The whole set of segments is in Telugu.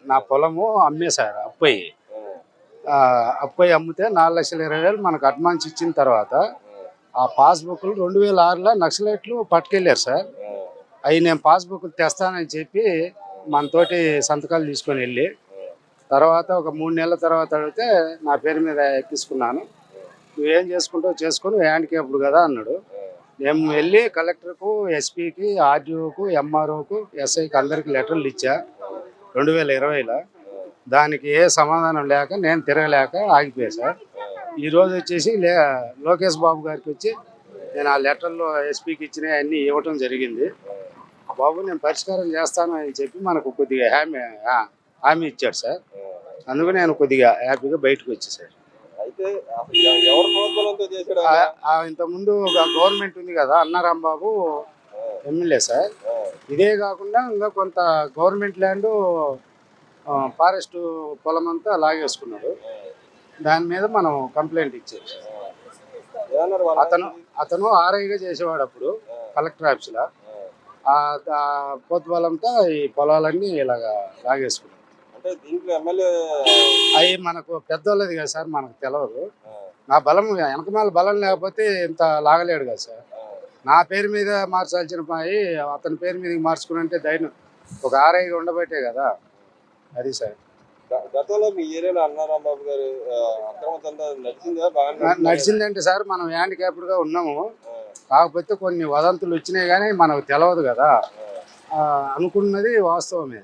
నా పొలము అమ్మేశారు అప్పయ్యి. అప్పయ్యి అమ్మితే 4,20,000 మనకు అడ్వాన్స్ ఇచ్చిన తర్వాత ఆ పాస్బుక్లు 2006లో నక్సలైట్లు పట్టుకెళ్ళారు సార్. అవి నేను పాస్బుక్లు తెస్తానని చెప్పి మనతోటి సంతకాలు తీసుకొని వెళ్ళి తర్వాత ఒక 3 నెలల తర్వాత అడిగితే నా పేరు మీద ఎక్కించుకున్నాను. నువ్వేం చేసుకుంటావు చేసుకుని హ్యాండిక్యాప్డ్ కదా అన్నాడు. మేము వెళ్ళి కలెక్టర్కు, ఎస్పీకి, ఆర్డీఓకు, ఎంఆర్ఓకు, ఎస్ఐకి అందరికి లెటర్లు ఇచ్చా 2020లో. దానికి ఏ సమాధానం లేక నేను తిరగలేక ఆగిపోయా సార్. ఈరోజు వచ్చేసి లోకేష్ బాబు గారికి వచ్చి నేను ఆ లెటర్లో ఎస్పీకి ఇచ్చినవి అన్నీ ఇవ్వటం జరిగింది. బాబు నేను పరిష్కారం చేస్తాను అని చెప్పి మనకు కొద్దిగా హామీ ఇచ్చాడు సార్. అందుకు నేను కొద్దిగా హ్యాపీగా బయటకు వచ్చేసారు. అయితే ఎవరు ప్రోత్సాహంతో చేశాడు? ఇంతకుముందు గవర్నమెంట్ ఉంది కదా, అన్నారాంబాబు ఎమ్మెల్యే సార్. ఇదే కాకుండా ఇంకా కొంత గవర్నమెంట్ ల్యాండ్ ఫారెస్ట్ పొలం అంతా లాగేసుకున్నాడు. దాని మీద మనం కంప్లైంట్ ఇచ్చారు. అతను ఆర్ఐగా చేసేవాడు అప్పుడు కలెక్టర్ ఆఫీసులో. పొద్దుబలంతో ఈ పొలాలన్నీ ఇలాగా లాగేసుకున్నాడు. అవి మనకు పెద్దోళ్ళది కదా సార్, మనకు తెలియదు. నా బలం వెనకమాల బలం లేకపోతే ఇంత లాగలేడు కదా సార్. నా పేరు మీద మార్చాల్సిన పని అతని పేరు మీదకి మార్చుకున్నంటే ధైర్యం ఒక ఆర్ఐగా ఉండబట్టే కదా. అది సార్. గతంలో మీ ఏరియాలో అన్నారాంబాబు గారు నడిచిందంటే సార్ మనం హ్యాండిక్యాప్డ్గా ఉన్నాము. కాకపోతే కొన్ని వదంతులు వచ్చినాయి కానీ మనకు తెలియదు కదా. అనుకున్నది వాస్తవమే.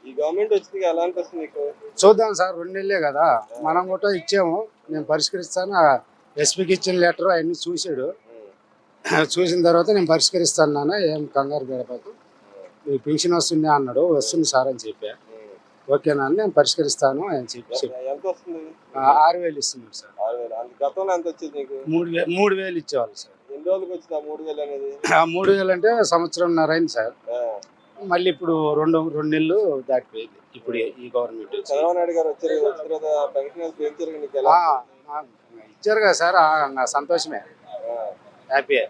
ఈ గవర్నమెంట్ వచ్చింది ఎలా అనిపిస్తుంది మీకు? చూద్దాం సార్, 2 నెలలే కదా. మనం కూడా ఇచ్చాము, నేను పరిష్కరిస్తాను. ఎస్పీకి ఇచ్చిన లెటర్ అవన్నీ చూసాడు. చూసిన తర్వాత నేను పరిష్కరిస్తాను నాన్న, ఏం కంగారు గడపకు, మీ పెన్షన్ వస్తుంది అన్నాడు. వస్తుంది సార్ అని చెప్పా. ఓకేనా అని నేను పరిష్కరిస్తాను అని చెప్పి 6,000 ఇస్తున్నాడు సార్. 3,000 ఇచ్చేవాళ్ళు సార్. ఎన్ని రోజులకు వచ్చింది 3,000 అనేది? 3,000 అంటే సంవత్సరంన్నర అయింది సార్. మళ్ళీ ఇప్పుడు 2 నెలలు దాటిపోయింది ఇప్పుడు ఈ గవర్నమెంట్. చంద్రబాబు నాయుడు గారు ఇచ్చారు కదా సార్, సంతోషమే, హ్యాపీయే.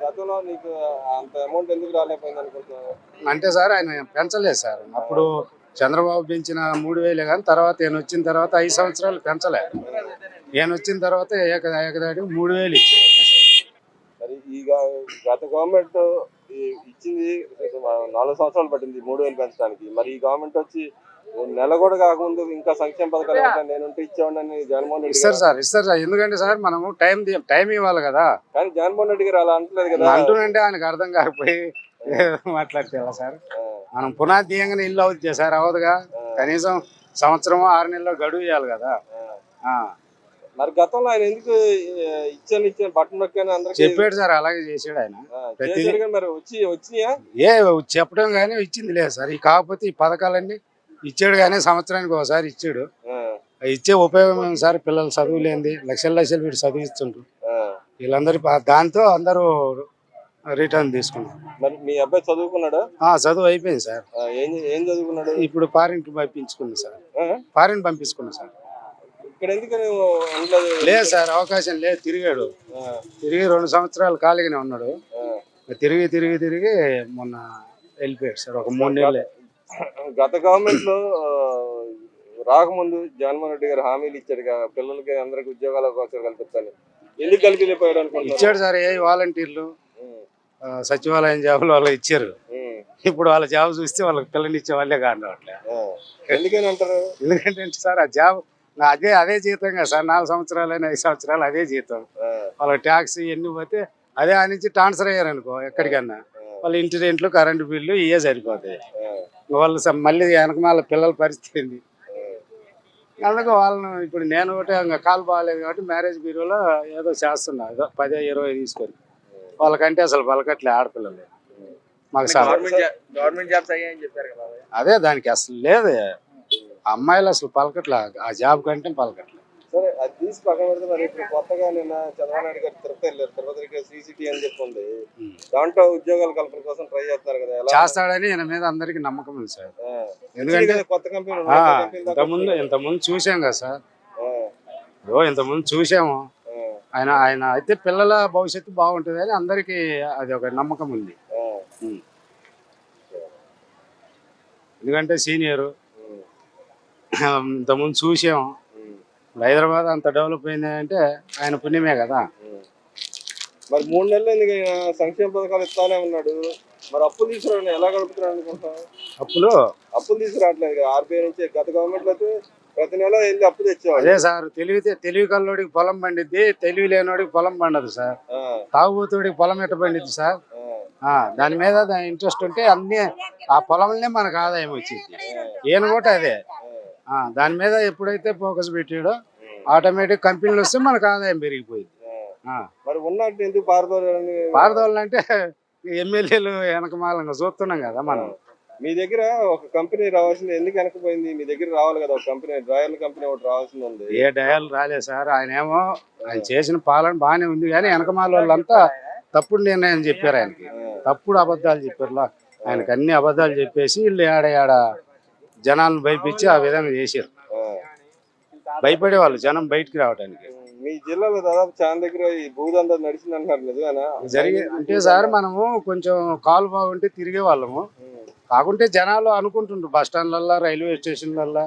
గతంలో నీకు అంత అమౌంట్ ఎందుకు రాలేకపోయింది అనుకుంటున్నాను? అంటే సార్ ఆయన పెంచలేదు సార్. అప్పుడు చంద్రబాబు పెంచిన 3,000 కానీ తర్వాత ఈయన వచ్చిన తర్వాత 5 సంవత్సరాలు పెంచలే. ఈయన వచ్చిన తర్వాత ఏకదాడి 3,000 ఇచ్చారు. మరి ఈ గత గవర్నమెంట్ ఇచ్చింది 4 సంవత్సరాలు పట్టింది 3,000 పెంచడానికి. మరి ఈ గవర్నమెంట్ వచ్చి నెల కూడా కాకముందు ఇంకా సంక్షేమ పథకాలు నేను ఇచ్చేవాడిని జగన్మోహన్ రెడ్డి ఇస్తారు సార్. ఎందుకంటే సార్ మనము టైం ఇవ్వాలి కదా. కానీ జగన్మోహన్ రెడ్డి గారు అలా అంటలేదు కదా. అంటున్నంటే ఆయనకు అర్థం కాకపోయి మాట్లాడితే సార్. మనం పునాది తీయంగానే ఇల్లు అవుతుంది సార్, అవదుగా. కనీసం సంవత్సరం 6 నెలల్లో గడువు ఇవ్వాలి కదా. మరి గతంలో ఆయన ఎందుకు ఇచ్చాను బట్టన్ నొక్కాను అందరికి చెప్పాడు సార్, అలాగే చేసాడు ఆయన. మరి వచ్చినాయా? చెప్పడం కానీ ఇచ్చింది లేదు సార్. కాకపోతే ఈ పథకాలన్నీ ఇచ్చాడు కానీ సంవత్సరానికి ఒకసారి ఇచ్చాడు. ఇచ్చే ఉపయోగం సార్, పిల్లలు చదువులేంది లక్షలు వీడు చదివిస్తుంటారు వీళ్ళందరూ. దాంతో అందరూ రిటర్న్ తీసుకున్నారు. మరి మీ అబ్బాయి చదువుకున్నాడా? చదువు అయిపోయింది సార్. ఏం చదువుకున్నాడు? ఇప్పుడు ఫారిన్ పంపించుకున్నా సార్. ఫారిన్ పంపించుకున్నా సార్. ఇక్కడ ఎందుకని లేదు సార్, అవకాశం లేదు. తిరిగి 2 సంవత్సరాలు ఖాళీగానే ఉన్నాడు. తిరిగి మొన్న వెళ్ళిపోయాడు సార్. ఒక 3 నెలలే. గత గవర్నమెంట్ లో రాకముందు జగన్మోహన్ రెడ్డి గారు హామీలు ఇచ్చాడు కదా, పిల్లలకి అందరికి ఉద్యోగాల కోసం కల్పిస్తాను. ఎందుకు కల్పించలేకపోయాడు అనుకుంటున్నాను? ఇచ్చాడు సార్. వాలంటీర్లు సచివాలయం జాబులు వాళ్ళు ఇచ్చారు. ఇప్పుడు వాళ్ళ జాబ్ చూస్తే వాళ్ళకి పిల్లలు ఇచ్చే వాళ్ళే కానట్లే. ఎందుకని అంటారు? ఎందుకంటే సార్ ఆ జాబ్ అదే జీతం కదా సార్. 4 సంవత్సరాలైనా 5 సంవత్సరాలు అదే జీతం. వాళ్ళకి ట్యాక్స్ ఇవన్నీ పోతే అదే ఆ నుంచి ట్రాన్స్ఫర్ అయ్యారు అనుకో ఎక్కడికన్నా, వాళ్ళ ఇంటి రెంట్లు కరెంటు బిల్లు ఇవే సరిపోతాయి. వాళ్ళు మళ్ళీ వెనకమాల పిల్లల పరిస్థితి ఏంది. అందుకు వాళ్ళను ఇప్పుడు నేను ఒకటి ఇంకా కాలు బాగాలేదు కాబట్టి మ్యారేజ్ బ్యూరోలో ఏదో చేస్తున్నా, ఏదో 10-20 తీసుకొని. వాళ్ళకంటే అసలు పలకట్లే ఆడపిల్లలు మాకు సార్. గవర్నమెంట్ జాబ్స్ అయ్యాయని చెప్పారు కదా, అదే దానికి అసలు లేదు. అమ్మాయిలు అసలు పలకట్లే, ఆ జాబ్ కంటే పలకట్లే. సరే, అది తీసి పక్కన పెడితే మరి ఇప్పుడు కొత్తగా నిన్న చంద్రబాబు నాయుడు గారు తిరుపతి వెళ్ళారు. తిరుపతి CCT అని చెప్తుంది. దాంట్లో ఉద్యోగాల కల్పన కోసం ట్రై చేస్తున్నారు కదా, చేస్తాడని ఈయన మీద అందరికి నమ్మకం ఉంది సార్. ఎందుకంటే కొత్త కంపెనీ ఇంతకుముందు చూసాం కదా సార్. ఇంతకుముందు చూసాము. ఆయన అయితే పిల్లల భవిష్యత్తు బాగుంటుంది అని అందరికి అది ఒక నమ్మకం ఉంది. ఎందుకంటే సీనియరు ఉమ్, ఇంతకుముందు చూసాం. ఉమ్, ఇప్పుడు హైదరాబాద్ అంత డెవలప్ అయింది అంటే ఆయన పుణ్యమే కదా. ఉమ్. మరి 3 నెలలు ఎందుకు ఆయన సంక్షేమ పథకాలు ఇస్తానే ఉన్నాడు? మరి అప్పులు తీసుకురావడం ఎలా గడుపుతున్నాడు అనుకుంటా? అప్పులు అప్పులు తీసుకురావట్లేదు కదా ఆర్బీఐ నుంచి. గత గవర్నమెంట్ లో అయితే ప్రతి నెల వెళ్ళి అప్పు తెచ్చేవాడు. అదే సార్, తెలివి కల్లోడికి పొలం పండిద్ది, తెలివి లేనోడికి పొలం పండదు సార్. ఆ, తాగుబోతుడికి పొలం ఎట్ట పండిద్ది సార్? ఆ, దాని మీద ఇంట్రెస్ట్ ఉంటే అన్ని ఆ పొలంలోనే మనకు ఆదాయం వచ్చింది. ఈయన కూడా అదే. దాని మీద ఎప్పుడైతే ఫోకస్ పెట్టాడో ఆటోమేటిక్ కంపెనీలు వస్తే మనకు ఆదాయం పెరిగిపోయింది. మరి ఉన్నట్టు ఎందుకు పారదోలని? పారదోళ్ళంటే ఎమ్మెల్యేలు వెనకమాలంగా చూస్తున్నాం కదా మనం. మీ దగ్గర ఒక కంపెనీ రావాల్సింది ఎందుకు వెనకపోయింది? మీ దగ్గర రావాలి కదా ఒక కంపెనీ, డ్రాయల్ కంపెనీ ఒకటి రావాల్సింది ఉంది. ఏ డయాలు రాలేదు సార్. ఆయన చేసిన పాలన బాగానే ఉంది, కానీ వెనకమాల వాళ్ళంతా తప్పుడు నిర్ణయం చెప్పారు ఆయనకి. తప్పుడు అబద్ధాలు చెప్పారు. ఆయనకి అన్ని అబద్ధాలు చెప్పేసి వీళ్ళు ఏడ జనాలను భయపించి ఆ విధంగా చేశారు. భయపడేవాళ్ళు జనం బయటికి రావడానికి. మీ జిల్లాలో దాదాపు చాలా దగ్గర ఈ భూదందా నడిచింది అంటున్నారు, నిజమేనా? అంటే సార్, మనము కొంచెం కాలు బాగుంటే తిరిగే వాళ్ళము. కాకుంటే జనాలు అనుకుంటుండ్రు బస్ స్టాండ్లల్లో, రైల్వే స్టేషన్లల్లో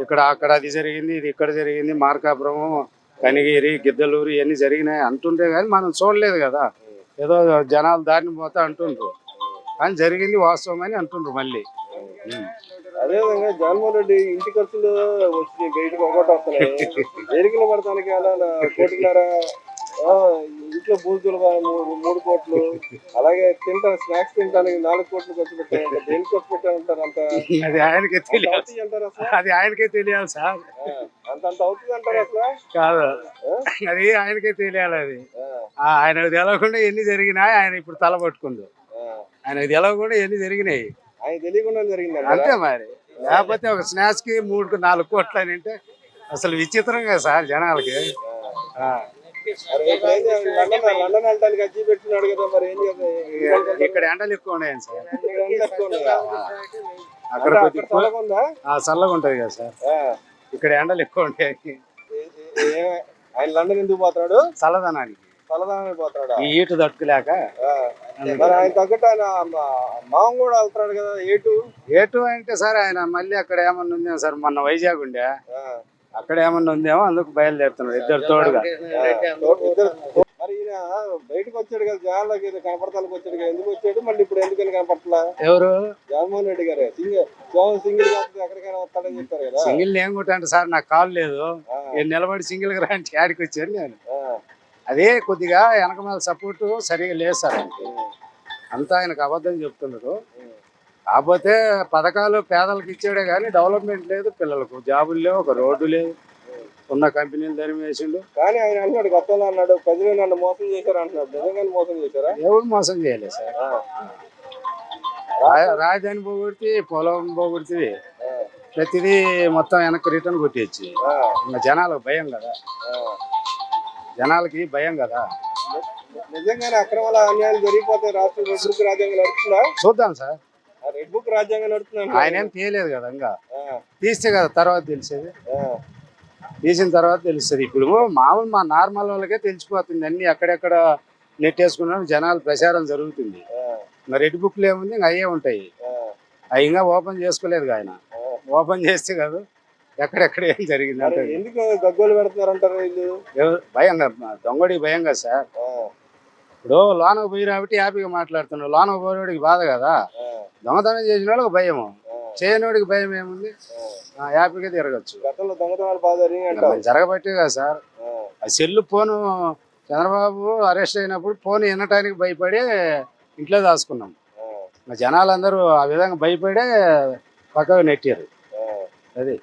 ఇక్కడ అక్కడ అది జరిగింది, ఇది ఇక్కడ జరిగింది, మార్కాపురం, కనిగిరి, గిద్దలూరు ఇవన్నీ జరిగినాయి అంటుంటే కానీ మనం చూడలేదు కదా. ఏదో జనాలు దారిని పోతా అంటుండ్రు, కానీ జరిగింది వాస్తవం అని అంటుండ్రు మళ్ళీ. అదేవిధంగా జగన్మోహన్ రెడ్డి ఇంటి ఖర్చులు వచ్చి బయటకు ఒకటి వస్తున్నాయి. ఎరుకలు పడటానికి అలా 1.5 ఇంట్లో బూజులు 3 కోట్లు, అలాగే స్నాక్స్ తినడానికి 4 కోట్లు ఖర్చు పెట్టారంట. దేనికి ఖర్చు పెట్టారంటారు? అంత అది ఆయనకే తెలియాలి. అంటారు అసలు? అది ఆయనకే తెలియాలి సార్. అంత అవుతుంది అంటారు అసలు? కాదు, అది ఆయనకే తెలియాలి. అది ఆయనకు తెలవకుండా ఎన్ని జరిగినాయి ఆయన ఇప్పుడు తల పట్టుకుండు. ఆయనకు తెలవకుండా ఎన్ని జరిగినాయి ఆయన తెలియకుండా జరిగింది అంతే. మరి లేకపోతే ఒక స్నాక్స్ కి 3-4 కోట్లు అని అంటే అసలు విచిత్రంగా సార్ జనాలకి. లండన్ వెళ్ళడానికి అజ్జి పెట్టినాడు కదా, మరి ఏం చేద్దాం? ఇక్కడ ఎండలు ఎక్కువ ఉన్నాయండి సార్. అక్కడ చల్లగా ఉంటది కదా సార్. ఇక్కడ ఎండలు ఎక్కువ ఉంటాయి. ఆయన లండన్ ఎందుకు పోతున్నాడు? చల్లదనానికి. చల్లదనానికి పోతున్నాడు. ఈ ఈటు తట్టుకోలేక. మరి ఆయన తగ్గట్టు ఆయన మామ కూడా వెళ్తున్నాడు కదా. ఏటు అంటే సార్, ఆయన మళ్ళీ అక్కడ ఏమన్నా ఉందేమో సార్. మొన్న వైజాగ్ ఉండే, అక్కడ ఏమన్నా ఉందేమో, అందుకు బయలుదేరుతున్నాడు ఇద్దరు తోడుగా. మరి ఈయన బయటకు వచ్చాడు కదా, జనాలకి కనపడతానికి వచ్చాడు కదా, ఎందుకు వచ్చాడు? మళ్ళీ ఇప్పుడు ఎందుకని కనపడట్లా? ఎవరు? జగన్మోహన్ రెడ్డి గారు సింగిల్ ఎక్కడికైనా వస్తాడని చెప్పారు కదా. సింగిల్ ఏం కొట్టండి సార్, నాకు కాలు లేదు, నేను నిలబడి సింగిల్ గా రాంటి ఆడికి వచ్చాను నేను. అదే కొద్దిగా వెనకమాల సపోర్ట్ సరిగా లేదు సార్. అంతా ఆయనకు అబద్ధం చెప్తున్నారు. కాకపోతే పథకాలు పేదలకు ఇచ్చాడే కానీ డెవలప్మెంట్ లేదు, పిల్లలకు జాబులు లేవు, ఒక రోడ్డు లేదు, ఉన్న కంపెనీలు ధరిమేసిండు. కానీ ఆయన అన్నాడు, గతంలో అన్నాడు, ప్రజలు నన్ను మోసం చేశారు అంటున్నాడు. నిజంగానే మోసం చేశారా? ఎవరు మోసం చేయలేదు సార్. రాజధాని పోగొడితే, పొలం పోగొడితే, ప్రతిదీ మొత్తం వెనక్కి రిటర్న్ కొట్టేచ్చి. ఇంకా జనాలకు భయం కదా, జనాలకి భయం కదా. నిజంగానే అక్రమాల అన్యాయాలు జరిగిపోతే రాష్ట్రం రెడ్ బుక్ రాజ్యాంగం నడుస్తుందా? చూద్దాం సార్. రెడ్ బుక్ రాజ్యాంగం నడుస్తుంది. ఆయన ఏం తీయలేదు కదా, ఇంకా తీస్తే కదా తర్వాత తెలిసేది. తీసిన తర్వాత తెలుస్తుంది. ఇప్పుడు మామూలు మా నార్మల్ వాళ్ళకే తెలిసిపోతుంది అన్ని. ఎక్కడెక్కడ నెట్టేసుకున్నా జనాలు ప్రచారం జరుగుతుంది. మరి రెడ్ బుక్లు ఏముంది, ఇంకా అయ్యే ఉంటాయి. అవి ఇంకా ఓపెన్ చేసుకోలేదు ఆయన. ఓపెన్ చేస్తే కదా ఎక్కడెక్కడ ఏం జరిగింది అంటే. ఎందుకు గగ్గోలు పెడుతున్నారంటారు వీళ్ళు? భయంగా, దొంగడికి భయం కదా సార్. ఇప్పుడు లోనకు పోయి రాబట్టి హ్యాపీగా మాట్లాడుతున్నాడు. లోనకు పోయేవాడికి బాధ కదా. దొంగతనం చేసిన వాళ్ళకి భయము, చేయనోడికి భయం ఏముంది, హ్యాపీగా తిరగచ్చు. గతంలో దొంగతనాలు బాగా జరగబట్టే కదా సార్. ఆ సెల్లు ఫోను చంద్రబాబు అరెస్ట్ అయినప్పుడు ఫోన్ వినటానికి భయపడి ఇంట్లో దాచుకున్నాం. జనాలందరూ ఆ విధంగా భయపడే పక్కకు నెట్టారు. అది